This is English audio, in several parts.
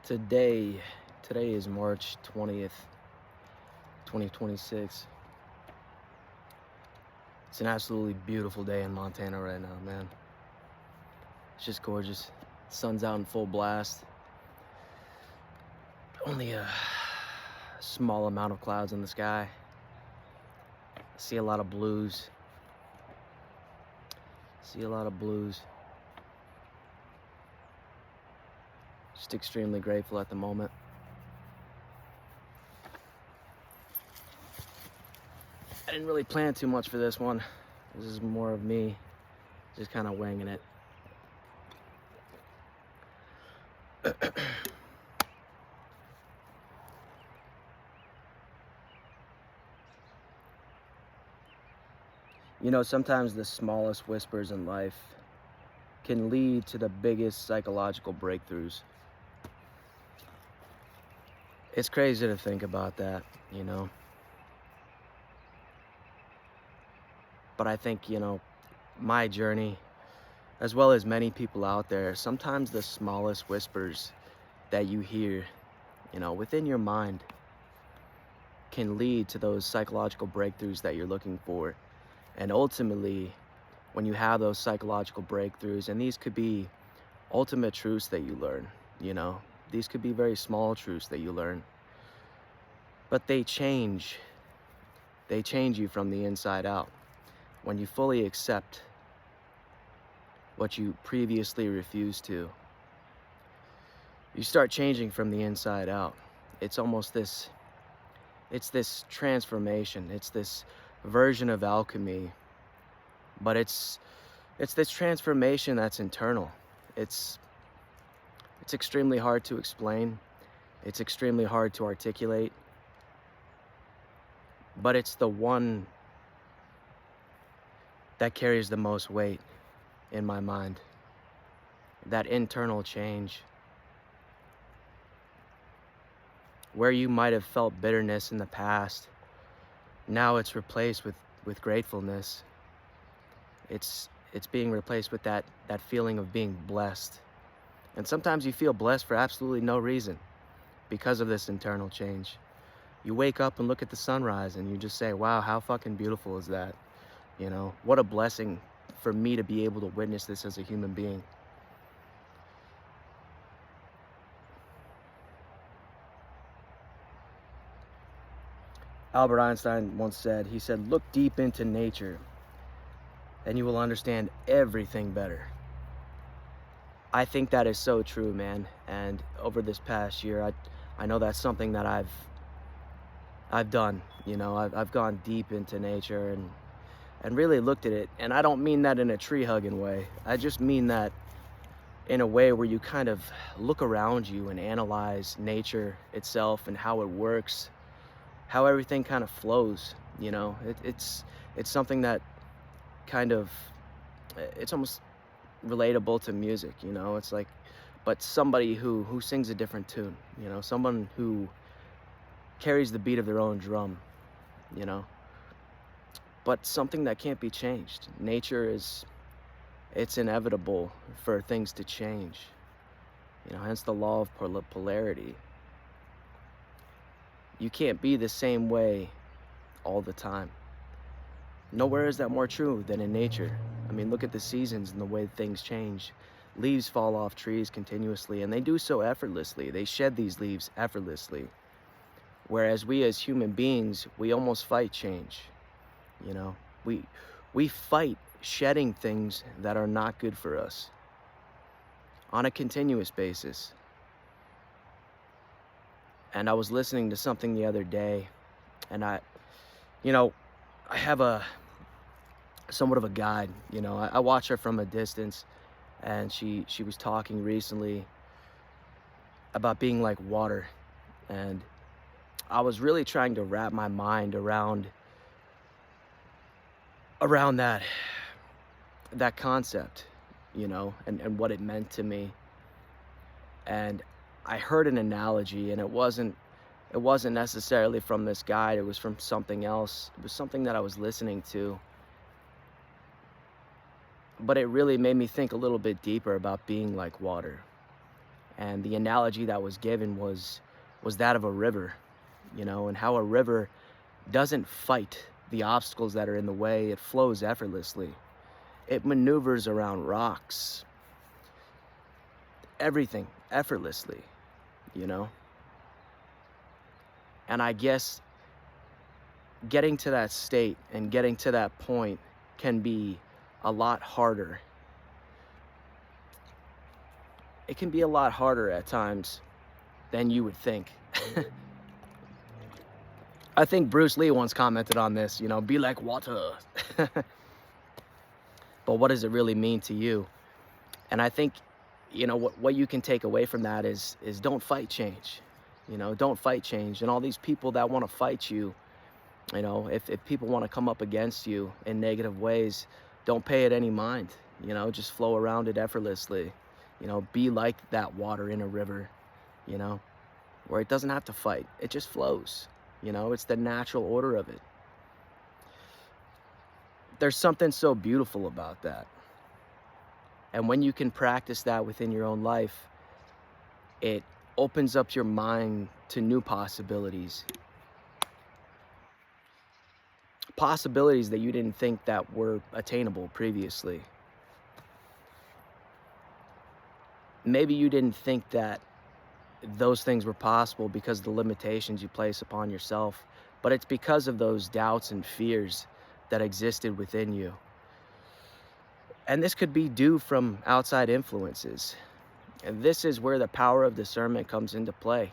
Today, today is March 20th, 2026. It's an absolutely beautiful day in Montana right now, man. It's just gorgeous. Sun's out in full blast. Only a small amount of clouds in the sky. I see a lot of blues. Just extremely grateful at the moment. I didn't really plan too much for this one. This is more of me just kind of winging it. You know, sometimes the smallest whispers in life can lead to the biggest psychological breakthroughs. It's crazy to think about that, you know. But I think, my journey, as well as many people out there, sometimes the smallest whispers that you hear, within your mind can lead to those psychological breakthroughs that you're looking for. And ultimately, when you have those psychological breakthroughs, and these could be ultimate truths that you learn, these could be very small truths that you learn, but they change you from the inside out. When you fully accept what you previously refused to, you start changing from the inside out. It's almost this transformation. It's this version of alchemy, but it's this transformation that's internal. It's extremely hard to explain. It's extremely hard to articulate, but it's the one that carries the most weight in my mind. That internal change. Where you might have felt bitterness in the past, now it's replaced with gratefulness. It's being replaced with that feeling of being blessed. And sometimes you feel blessed for absolutely no reason because of this internal change. You wake up and look at the sunrise and you just say, wow, how fucking beautiful is that? What a blessing for me to be able to witness this as a human being. Albert Einstein once said, look deep into nature and you will understand everything better. I think that is so true, man. And over this past year, I know that's something that I've done. I've gone deep into nature and really looked at it. And I don't mean that in a tree hugging way. I just mean that in a way where you kind of look around you and analyze nature itself and how it works, how everything kind of flows. It's something that kind of, it's almost relatable to music. It's like, but somebody who sings a different tune, someone who carries the beat of their own drum, but something that can't be changed. Nature it's inevitable for things to change, hence the law of polarity. You can't be the same way all the time. Nowhere is that more true than in nature. I mean, look at the seasons and the way things change. Leaves fall off trees continuously, and they do so effortlessly. They shed these leaves effortlessly. Whereas we as human beings, we almost fight change. We fight shedding things that are not good for us on a continuous basis. And I was listening to something the other day, and I have somewhat of a guide. I watch her from a distance, and she was talking recently about being like water, and I was really trying to wrap my mind around that concept, and what it meant to me. And I heard an analogy, and it wasn't necessarily from this guide. It was from something else. It was something that I was listening to, but it really made me think a little bit deeper about being like water. And the analogy that was given was that of a river, and how a river doesn't fight the obstacles that are in the way. It flows effortlessly. It maneuvers around rocks, everything effortlessly, you know? And I guess getting to that state and getting to that point can be a lot harder. It can be a lot harder at times than you would think. I think Bruce Lee once commented on this, be like water. But what does it really mean to you? And I think, what you can take away from that is don't fight change. Don't fight change. And all these people that want to fight you, if people want to come up against you in negative ways, don't pay it any mind. Just flow around it effortlessly. Be like that water in a river, where it doesn't have to fight. It just flows. It's the natural order of it. There's something so beautiful about that. And when you can practice that within your own life, it opens up your mind to new possibilities. Possibilities that you didn't think that were attainable previously. Maybe you didn't think that those things were possible because of the limitations you place upon yourself, but it's because of those doubts and fears that existed within you. And this could be due from outside influences. And this is where the power of discernment comes into play.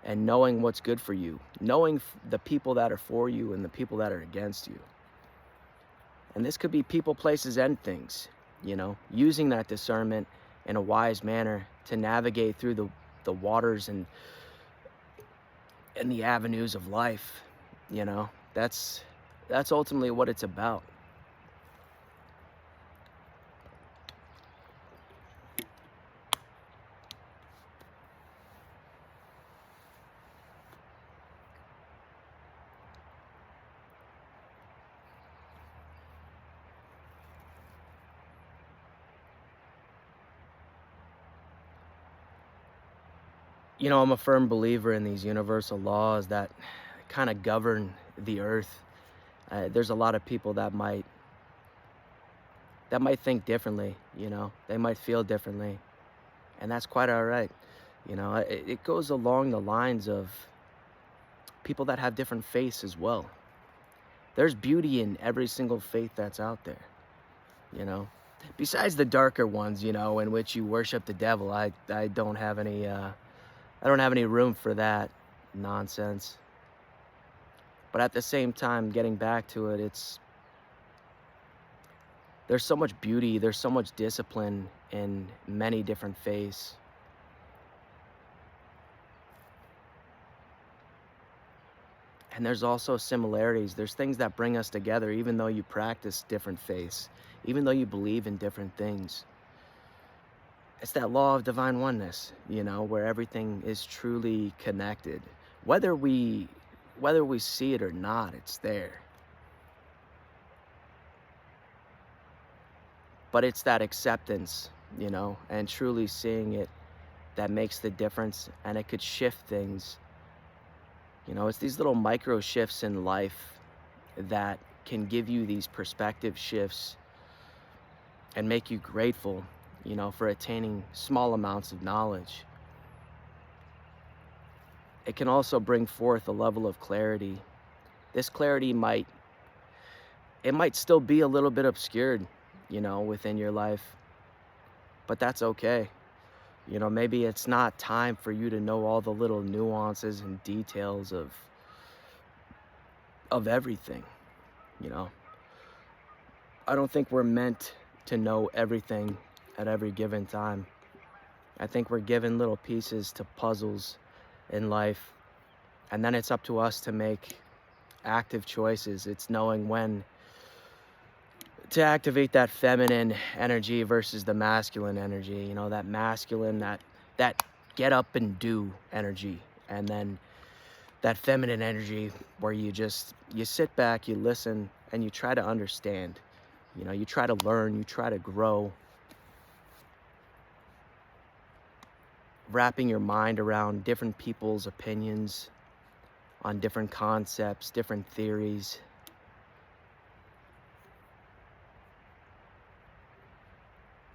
And knowing what's good for you, knowing the people that are for you and the people that are against you. And this could be people, places, and things, using that discernment in a wise manner to navigate through the waters and the avenues of life. That's ultimately what it's about. I'm a firm believer in these universal laws that kind of govern the earth. There's a lot of people that might think differently, they might feel differently, and that's quite all right. It goes along the lines of people that have different faiths as well. There's beauty in every single faith that's out there, besides the darker ones, in which you worship the devil. I don't have any room for that nonsense. But at the same time, getting back to it, there's so much beauty, there's so much discipline in many different faiths. And there's also similarities. There's things that bring us together, even though you practice different faiths, even though you believe in different things. It's that law of divine oneness, where everything is truly connected. Whether we see it or not, it's there. But it's that acceptance, and truly seeing it that makes the difference, and it could shift things. It's these little micro shifts in life that can give you these perspective shifts and make you grateful, for attaining small amounts of knowledge. It can also bring forth a level of clarity. This clarity might still be a little bit obscured, within your life, but that's okay. Maybe it's not time for you to know all the little nuances and details of everything. I don't think we're meant to know everything at every given time. I think we're given little pieces to puzzles in life, and then it's up to us to make active choices. It's knowing when to activate that feminine energy versus the masculine energy, that masculine, that get up and do energy, and then that feminine energy where you sit back, you listen, and you try to understand. You try to learn, you try to grow. wrapping your mind around different people's opinions on different concepts, different theories.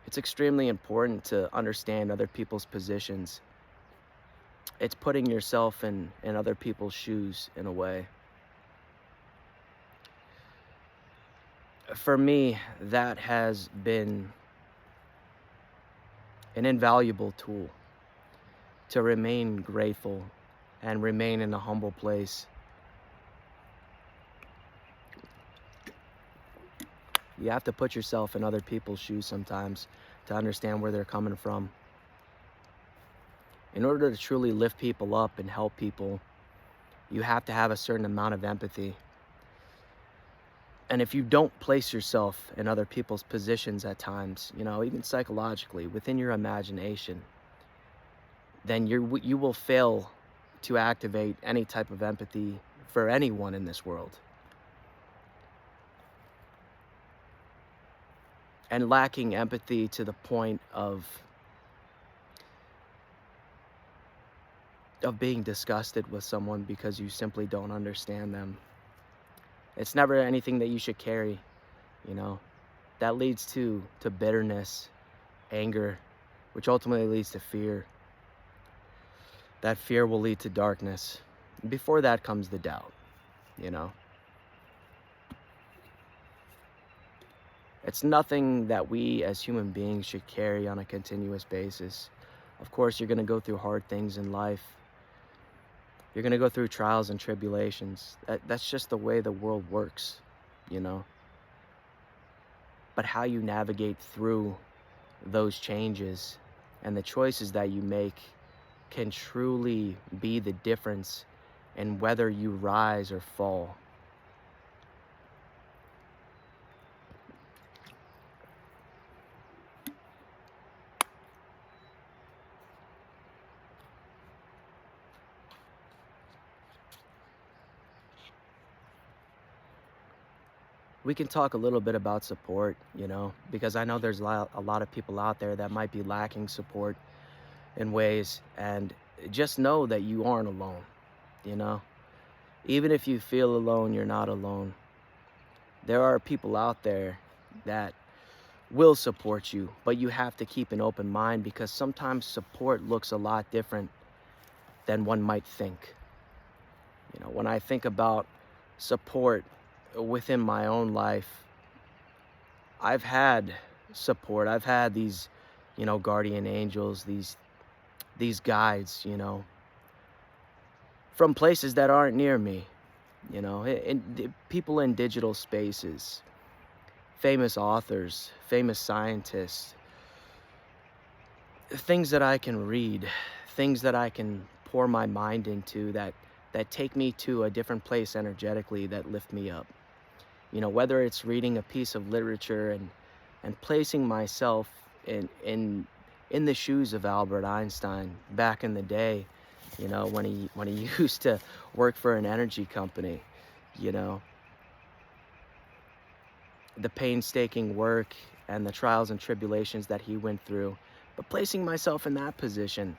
It's extremely important to understand other people's positions. It's putting yourself in other people's shoes in a way. For me, that has been an invaluable tool to remain grateful and remain in a humble place. You have to put yourself in other people's shoes sometimes to understand where they're coming from. In order to truly lift people up and help people, you have to have a certain amount of empathy. And if you don't place yourself in other people's positions at times, even psychologically, within your imagination, then you will fail to activate any type of empathy for anyone in this world. And lacking empathy to the point of being disgusted with someone because you simply don't understand them. It's never anything that you should carry, That leads to bitterness, anger, which ultimately leads to fear. That fear will lead to darkness. Before that comes the doubt, It's nothing that we as human beings should carry on a continuous basis. Of course, you're going to go through hard things in life. You're going to go through trials and tribulations. That's just the way the world works, But how you navigate through those changes and the choices that you make can truly be the difference in whether you rise or fall. We can talk a little bit about support, because I know there's a lot of people out there that might be lacking support in ways, and just know that you aren't alone, Even if you feel alone, you're not alone. There are people out there that will support you, but you have to keep an open mind, because sometimes support looks a lot different than one might think. When I think about support within my own life, I've had support. I've had these, guardian angels, these guides, from places that aren't near me, people in digital spaces, famous authors, famous scientists, things that I can read, things that I can pour my mind into that take me to a different place energetically, that lift me up. Whether it's reading a piece of literature and placing myself in the shoes of Albert Einstein back in the day, when he used to work for an energy company, the painstaking work and the trials and tribulations that he went through, but placing myself in that position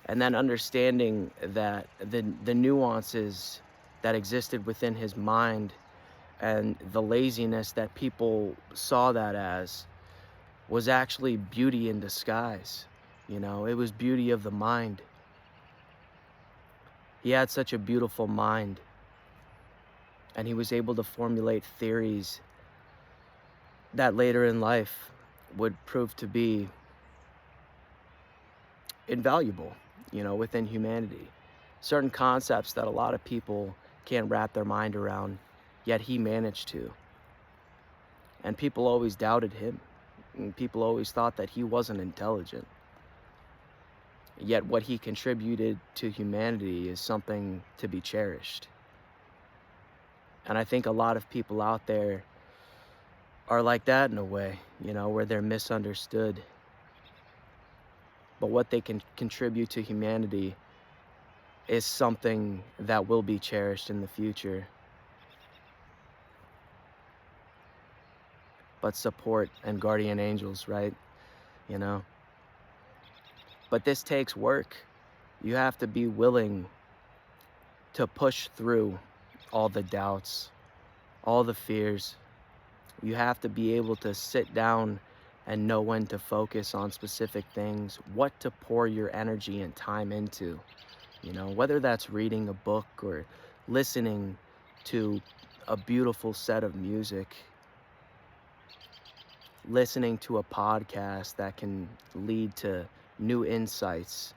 and then understanding that the nuances that existed within his mind and the laziness that people saw that as was actually beauty in disguise. It was beauty of the mind. He had such a beautiful mind, and he was able to formulate theories that later in life would prove to be invaluable, within humanity. Certain concepts that a lot of people can't wrap their mind around, yet he managed to. And people always doubted him. And people always thought that he wasn't intelligent. Yet what he contributed to humanity is something to be cherished. And I think a lot of people out there are like that in a way, where they're misunderstood. But what they can contribute to humanity is something that will be cherished in the future. But support and guardian angels, right? But this takes work. You have to be willing to push through all the doubts, all the fears. You have to be able to sit down and know when to focus on specific things, what to pour your energy and time into. You know, whether that's reading a book or listening to a beautiful set of music, listening to a podcast that can lead to new insights.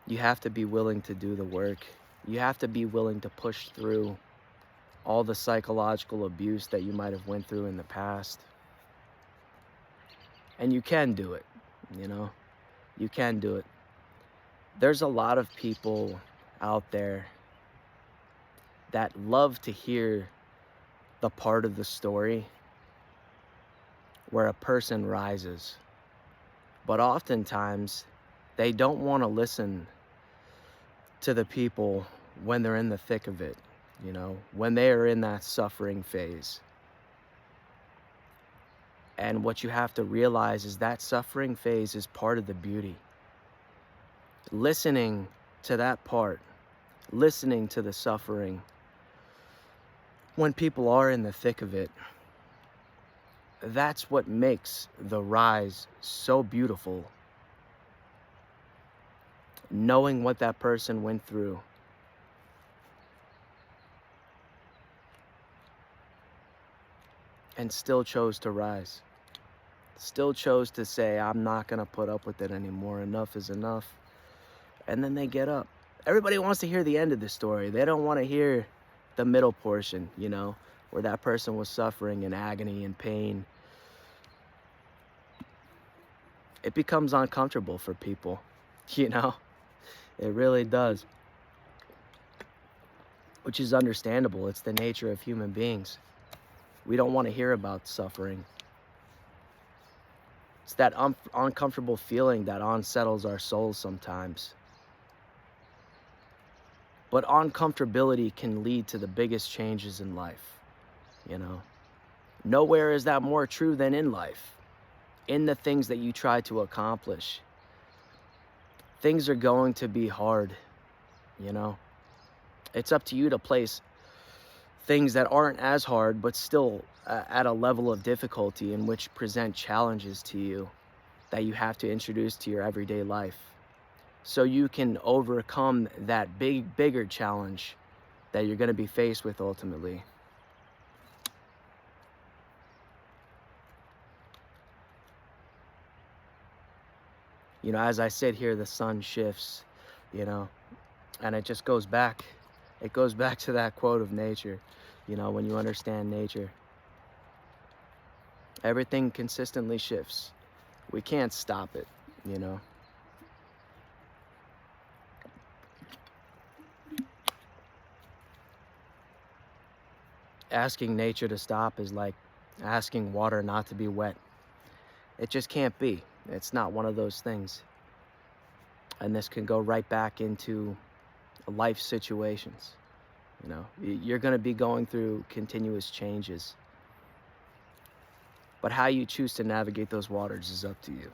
You have to be willing to do the work. You have to be willing to push through all the psychological abuse that you might have went through in the past. And you can do it, you know? You can do it. There's a lot of people out there that love to hear the part of the story where a person rises. But oftentimes, they don't want to listen to the people when they're in the thick of it, you know, when they are in that suffering phase. And what you have to realize is that suffering phase is part of the beauty. Listening to that part, listening to the suffering, when people are in the thick of it, that's what makes the rise so beautiful. Knowing what that person went through. And still chose to rise. Still chose to say, I'm not going to put up with it anymore. Enough is enough. And then they get up. Everybody wants to hear the end of the story. They don't want to hear the middle portion, you know, where that person was suffering in agony and pain. It becomes uncomfortable for people, you know. It really does. Which is understandable. It's the nature of human beings. We don't want to hear about suffering. It's that uncomfortable feeling that unsettles our souls sometimes. But uncomfortability can lead to the biggest changes in life, you know. Nowhere is that more true than in life, in the things that you try to accomplish. Things are going to be hard, you know. It's up to you to place things that aren't as hard, but still at a level of difficulty in which present challenges to you that you have to introduce to your everyday life. So you can overcome that bigger challenge that you're going to be faced with ultimately. You know, as I sit here, the sun shifts, you know, and it just goes back. It goes back to that quote of nature, you know, when you understand nature. Everything consistently shifts. We can't stop it, you know. Asking nature to stop is like asking water not to be wet. It just can't be. It's not one of those things. And this can go right back into life situations. You know, you're going to be going through continuous changes. But how you choose to navigate those waters is up to you.